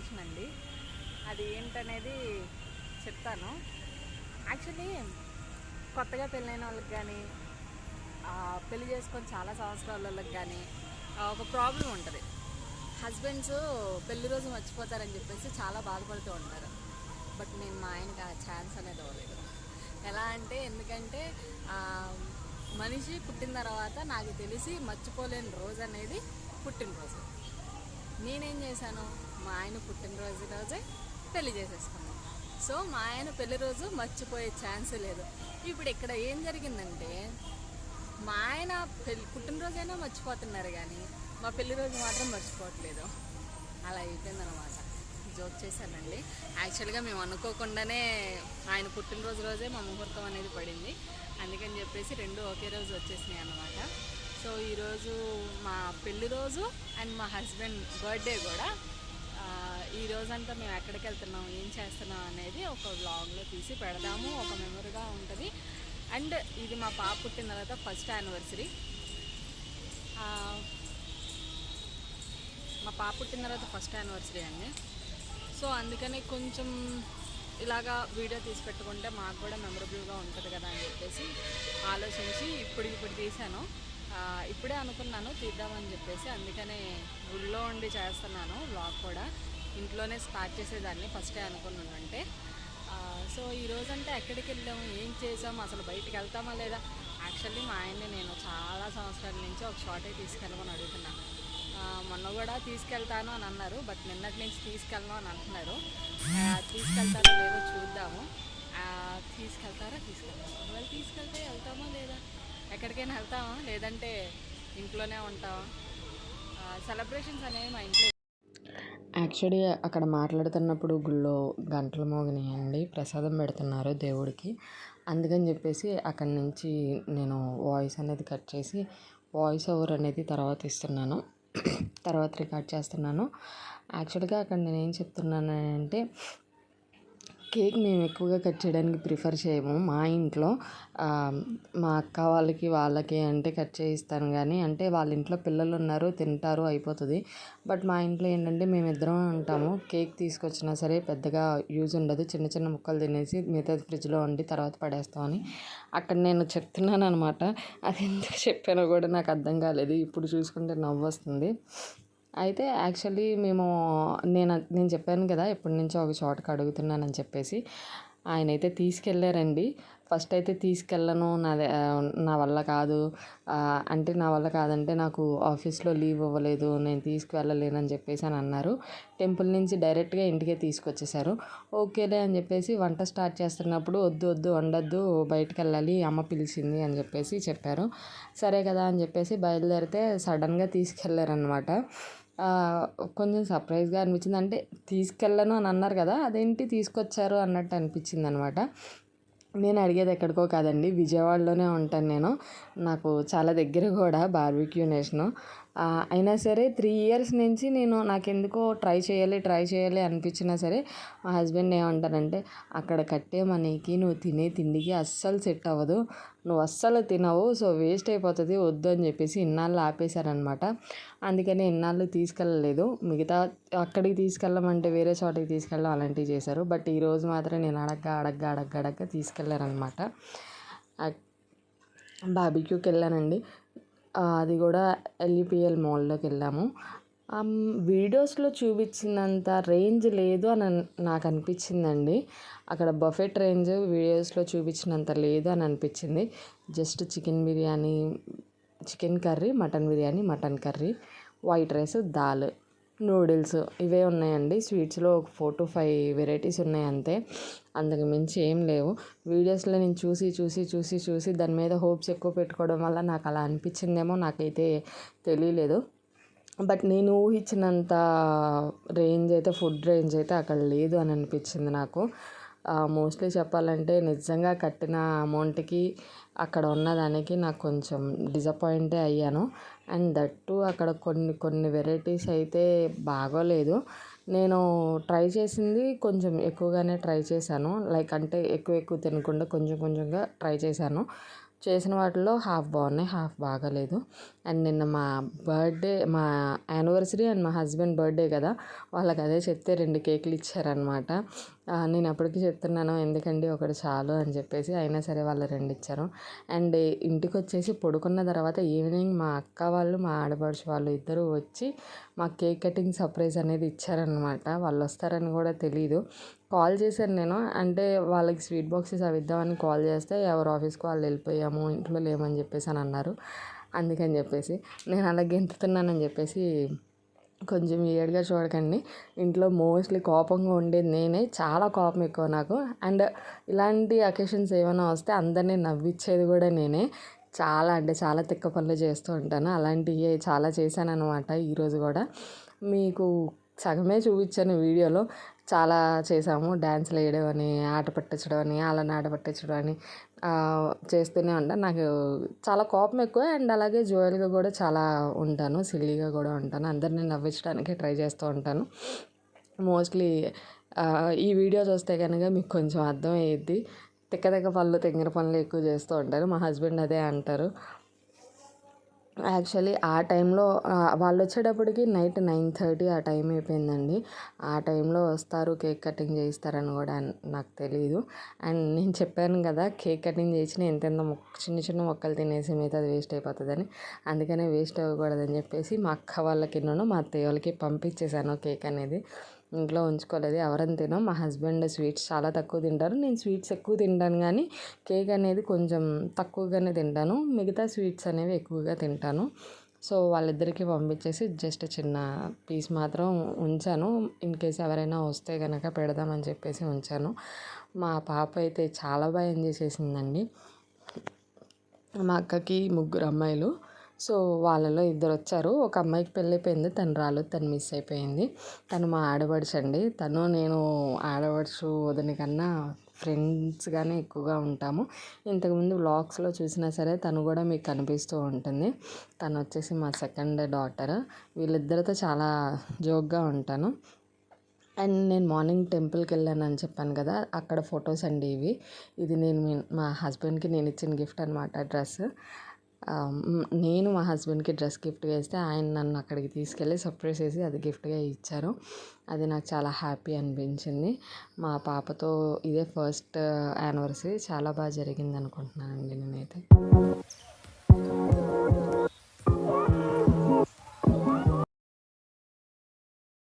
Suggestion అండి. అది ఏంటనేది చెప్తాను. యాక్చువల్లీ కొత్తగా పెళ్ళైన వాళ్ళకి కానీ పెళ్లి చేసుకొని చాలా సంవత్సరాల వాళ్ళకి కానీ ఒక ప్రాబ్లం ఉంటుంది. హస్బెండ్స్ పెళ్లి రోజు మర్చిపోతారని చెప్పేసి చాలా బాధపడుతూ ఉంటారు. బట్ నేను మా ఆయనకి ఆ ఛాన్స్ అనేది ఇవ్వలేదు. ఎలా అంటే ఎందుకంటే మనిషి పుట్టిన తర్వాత నాకు తెలిసి మర్చిపోలేని రోజు అనేది పుట్టినరోజు. నేనేం చేశాను, మా ఆయన పుట్టినరోజు రోజే పెళ్లి చేసేసుకున్నాను. సో మా ఆయన పెళ్లి రోజు మర్చిపోయే ఛాన్స్ లేదు. ఇప్పుడు ఇక్కడ ఏం జరిగిందంటే మా ఆయన పుట్టినరోజైనా మర్చిపోతున్నారు కానీ మా పెళ్లి రోజు మాత్రం మర్చిపోవట్లేదు. అలా అయిపోయిందనమాట. జోక్ చేశానండి. యాక్చువల్గా మేము అనుకోకుండానే ఆయన పుట్టినరోజు రోజే మా ముహూర్తం అనేది పడింది. అందుకని చెప్పేసి రెండు ఒకే రోజు వచ్చేసినాయి అన్నమాట. సో ఈరోజు మా పెళ్లి రోజు అండ్ మా హస్బెండ్ బర్త్డే కూడా. ఈ రోజంతా మేము ఎక్కడికి వెళ్తున్నాం, ఏం చేస్తున్నాం అనేది ఒక వ్లాగ్లో తీసి పెడదాము. ఒక మెమరీగా ఉంటుంది. అండ్ ఇది మా పాప పుట్టిన తర్వాత ఫస్ట్ యానివర్సరీ. మా పాప పుట్టిన తర్వాత ఫస్ట్ యానివర్సరీ అండి. సో అందుకని కొంచెం ఇలాగా వీడియో తీసి పెట్టుకుంటే మాకు కూడా మెమరబుల్గా ఉంటుంది కదా అని చెప్పేసి ఆలోచించి ఇప్పుడు తీశాను. ఇప్పుడే అనుకున్నాను తీద్దామని చెప్పేసి. అందుకనే గుళ్ళో ఉండి చేస్తున్నాను వ్లాగ్ కూడా. ఇంట్లోనే స్టార్ట్ చేసేదాన్ని ఫస్టే అనుకున్నానంటే. సో ఈరోజంటే ఎక్కడికి వెళ్ళాము, ఏం చేసాము, అసలు బయటికి వెళ్తామా లేదా. యాక్చువల్లీ మా ఆయన్ని నేను చాలా సంవత్సరాల నుంచి ఒక షార్టే తీసుకెళ్ళమని అడుగుతున్నాను. మొన్న కూడా తీసుకెళ్తాను అని అన్నారు. బట్ నిన్నటి నుంచి తీసుకెళ్ళను అని అంటున్నారు. తీసుకెళ్తారో లేదో చూద్దాము. తీసుకెళ్తారా ఒకవేళ తీసుకెళ్తే వెళ్తామా లేదా, ఎక్కడికైనా వెళ్తామా లేదంటే ఇంట్లోనే ఉంటామా. సెలబ్రేషన్స్ అనేవి మా ఇంట్లో యాక్చువల్లీ అక్కడ మాట్లాడుతున్నప్పుడు గుళ్ళో గంటలు మోగినాయండి. ప్రసాదం పెడుతున్నారు దేవుడికి. అందుకని చెప్పేసి అక్కడి నుంచి నేను వాయిస్ అనేది కట్ చేసి వాయిస్ ఓవర్ అనేది తర్వాత ఇస్తున్నాను, తర్వాత రికార్డ్ చేస్తున్నాను. యాక్చువల్గా అక్కడ నేనేం చెప్తున్నానంటే కేక్ మేము ఎక్కువగా కట్ చేయడానికి ప్రిఫర్ చేయము మా ఇంట్లో. మా అక్క వాళ్ళకి అంటే కట్ చేయిస్తాను కానీ, అంటే వాళ్ళ ఇంట్లో పిల్లలు ఉన్నారు, తింటారు, అయిపోతుంది. బట్ మా ఇంట్లో ఏంటంటే మేమిద్దరం ఉంటాము. కేక్ తీసుకొచ్చినా సరే పెద్దగా యూజ్ ఉండదు. చిన్న చిన్న ముక్కలు తినేసి మిగతాది ఫ్రిడ్జ్లో వండి తర్వాత పడేస్తామని అక్కడ నేను చెప్తున్నాను అనమాట. అది ఎందుకు చెప్పానో కూడా నాకు అర్థం కాలేదు. ఇప్పుడు చూసుకుంటే నవ్వు వస్తుంది. అయితే యాక్చువల్లీ నేను చెప్పాను కదా ఎప్పటి నుంచో ఒక చోటకి అడుగుతున్నానని చెప్పేసి. ఆయనైతే తీసుకెళ్ళారండి. ఫస్ట్ అయితే తీసుకెళ్ళను, నా వల్ల కాదు అంటే, నా వల్ల కాదంటే నాకు ఆఫీస్లో లీవ్ ఇవ్వలేదు, నేను తీసుకువెళ్ళలేనని చెప్పేసి అని అన్నారు. టెంపుల్ నుంచి డైరెక్ట్గా ఇంటికే తీసుకొచ్చేసారు. ఓకేలే అని చెప్పేసి వంట స్టార్ట్ చేస్తున్నప్పుడు వద్దు వండొద్దు, బయటకు వెళ్ళాలి, అమ్మ పిలిచింది అని చెప్పేసి చెప్పారు. సరే కదా అని చెప్పేసి బయలుదేరితే సడన్గా తీసుకెళ్ళారనమాట. కొంచెం సర్ప్రైజ్గా అనిపించింది. అంటే తీసుకెళ్ళను అని అన్నారు కదా, అదేంటి తీసుకొచ్చారు అన్నట్టు అనిపించింది అనమాట. నేను అడిగేది ఎక్కడికో కాదండి, విజయవాడలోనే ఉంటాను నేను. నాకు చాలా దగ్గర కూడా బార్బిక్యూ నేషను. అయినా సరే 3 ఇయర్స్ నుంచి నాకెందుకో ట్రై చేయాలి అనిపించినా సరే మా హస్బెండ్ ఏమంటారంటే, అక్కడ కట్టే మనీకి నువ్వు తినే తిండికి అస్సలు సెట్ అవ్వదు, నువ్వు అస్సలు తినవు, సో వేస్ట్ అయిపోతుంది, వద్దు అని చెప్పేసి ఇన్నాళ్ళు ఆపేశారనమాట. అందుకని ఇన్నాళ్ళు తీసుకెళ్ళలేదు. మిగతా అక్కడికి తీసుకెళ్ళమంటే వేరే చోటకి తీసుకెళ్ళడం అలాంటివి చేశారు. బట్ ఈరోజు మాత్రం నేను అడగ్గా తీసుకెళ్ళారనమాట. బార్బిక్యూకి వెళ్ళానండి. అది కూడా ఎల్ఈపిఎల్ మాల్లోకి వెళ్ళాము. వీడియోస్లో చూపించినంత రేంజ్ లేదు అని నాకు అనిపించిందండి. అక్కడ బఫెట్ రేంజ్ వీడియోస్లో చూపించినంత లేదు అని అనిపించింది. Just chicken biryani, chicken curry, mutton biryani, mutton curry, white rice, dal, noodles ఇవే ఉన్నాయండి. స్వీట్స్లో ఒక 4 to 5 వెరైటీస్ ఉన్నాయి అంతే, అంతకు మించి ఏం లేవు. వీడియోస్లో నేను చూసి దాని మీద హోప్స్ ఎక్కువ పెట్టుకోవడం వల్ల నాకు అలా అనిపించిందేమో, నాకైతే తెలియలేదు. బట్ నేను ఊహించినంత ఫుడ్ రేంజ్ అయితే అక్కడ లేదు అని అనిపించింది నాకు. మోస్ట్లీ చెప్పాలంటే నిజంగా కట్టిన అమౌంట్కి అక్కడ ఉన్నదానికి నాకు కొంచెం డిసప్పాయింటే అయ్యాను. అండ్ దట్ టు అక్కడ కొన్ని వెరైటీస్ అయితే బాగోలేదు. నేను ట్రై చేసింది కొంచెం ఎక్కువగానే ట్రై చేశాను. లైక్ అంటే ఎక్కువ తినకుండా కొంచెంగా ట్రై చేశాను. చేసిన వాటిలో హాఫ్ బాగున్నాయి, హాఫ్ బాగాలేదు. అండ్ నిన్న మా యానివర్సరీ అండ్ మా హస్బెండ్ బర్త్డే కదా, వాళ్ళకి అదే చెప్తే 2 కేకులు ఇచ్చారనమాట. నేను అప్పటికి చెప్తున్నాను ఎందుకండి ఒకటి చాలు అని చెప్పేసి, అయినా సరే వాళ్ళు 2 ఇచ్చారు. అండ్ ఇంటికి వచ్చేసి పడుకున్న తర్వాత ఈవినింగ్ మా అక్క వాళ్ళు, మా ఆడపడుచు వాళ్ళు ఇద్దరు వచ్చి మా కేక్ కటింగ్ సర్ప్రైజ్ అనేది ఇచ్చారనమాట. వాళ్ళు వస్తారని కూడా తెలీదు. కాల్ చేశాను నేను, అంటే వాళ్ళకి స్వీట్ బాక్సెస్ అవి ఇద్దామని కాల్ చేస్తే ఎవరు ఆఫీస్కి వాళ్ళు వెళ్ళిపోయాము, ఇంట్లో లేమని చెప్పేసి అని అన్నారు. అందుకని చెప్పేసి నేను అలా గెంతుతున్నానని చెప్పేసి కొంచెం ఏడుగా చూడకండి. ఇంట్లో మోస్ట్లీ కోపంగా ఉండేది నేనే, చాలా కోపం ఎక్కువ నాకు. అండ్ ఇలాంటి అకేషన్స్ ఏమైనా వస్తే అందరినీ నవ్విచ్చేది కూడా నేనే. చాలా అంటే చాలా తిక్క పనులు చేస్తూ ఉంటాను. అలాంటివి చాలా చేశాను అనమాట ఈరోజు కూడా. మీకు సగమే చూపించాను వీడియోలో, చాలా చేసాము. డ్యాన్స్లు వేయడం అని, ఆట పట్టించడం అని, వాళ్ళని ఆట పట్టించడం అని చేస్తూనే ఉంటాను. నాకు చాలా కోపం ఎక్కువ. అండ్ అలాగే జోయల్గా కూడా చాలా ఉంటాను, సిల్లీగా కూడా ఉంటాను. అందరినీ నవ్వించడానికి ట్రై చేస్తూ ఉంటాను. మోస్ట్లీ ఈ వీడియో చూస్తే కనుక మీకు కొంచెం అర్థం అయ్యిద్ది. తిక్క తిక్క పనులు, తింగర పనులు ఎక్కువ చేస్తూ ఉంటారు. మా హస్బెండ్ అదే అంటారు. యాక్చువల్లీ ఆ టైంలో వాళ్ళు వచ్చేటప్పటికి నైట్ 9:30 ఆ టైం అయిపోయిందండి. ఆ టైంలో వస్తారు, కేక్ కటింగ్ చేయిస్తారని కూడా నాకు తెలీదు. అండ్ నేను చెప్పాను కదా, కేక్ కటింగ్ చేసిన ఎంతెంత చిన్న చిన్న ముక్కలు తినేసి మిగతాది వేస్ట్ అయిపోతుందని. అందుకనే వేస్ట్ అవ్వకూడదని చెప్పేసి మా అక్క వాళ్ళకిను మా అత్తయ్య వాళ్ళకి పంపించేశాను కేక్ అనేది. ఇంట్లో ఉంచుకోలేదు, ఎవరైనా తినం. మా హస్బెండ్ స్వీట్స్ చాలా తక్కువ తింటారు, నేను స్వీట్స్ ఎక్కువ తింటాను. కానీ కేక్ అనేది కొంచెం తక్కువగానే తింటాను, మిగతా స్వీట్స్ అనేవి ఎక్కువగా తింటాను. సో వాళ్ళిద్దరికీ పంపించేసి జస్ట్ చిన్న పీస్ మాత్రం ఉంచాను, ఇన్ కేస్ ఎవరైనా వస్తే కనుక పెడదామని చెప్పేసి ఉంచాను. మా పాప అయితే చాలా బాగా ఎంజాయ్ చేసిందండి. మా అక్కకి 3 అమ్మాయిలు. సో వాళ్ళలో 2 వచ్చారు. ఒక అమ్మాయికి పెళ్ళి అయిపోయింది, తను రాలేదు, తను మిస్ అయిపోయింది. తను మా ఆడపడుచు అండి. తను నేను ఆడపడుచు వదిన కన్నా ఫ్రెండ్స్గానే ఎక్కువగా ఉంటాము. ఇంతకుముందు వ్లాగ్స్లో చూసినా సరే తను కూడా మీకు కనిపిస్తూ ఉంటుంది. తను వచ్చేసి మా సెకండ్ డాటర్. వీళ్ళిద్దరితో చాలా జోక్గా ఉంటాను. అండ్ నేను మార్నింగ్ టెంపుల్కి వెళ్ళానని చెప్పాను కదా, అక్కడ ఫొటోస్ అండి ఇవి. ఇది నేను మా హస్బెండ్కి నేను ఇచ్చిన గిఫ్ట్ అనమాట, డ్రెస్. నేను మా హస్బెండ్కి డ్రెస్ గిఫ్ట్గా ఇస్తే ఆయన నన్ను అక్కడికి తీసుకెళ్ళి సర్ప్రైజ్ చేసి అది గిఫ్ట్గా ఇచ్చారు. అది నాకు చాలా హ్యాపీ అనిపించింది. మా పాపతో ఇదే ఫస్ట్ యానివర్సరీ. చాలా బాగా జరిగింది అనుకుంటున్నానండి నేనైతే.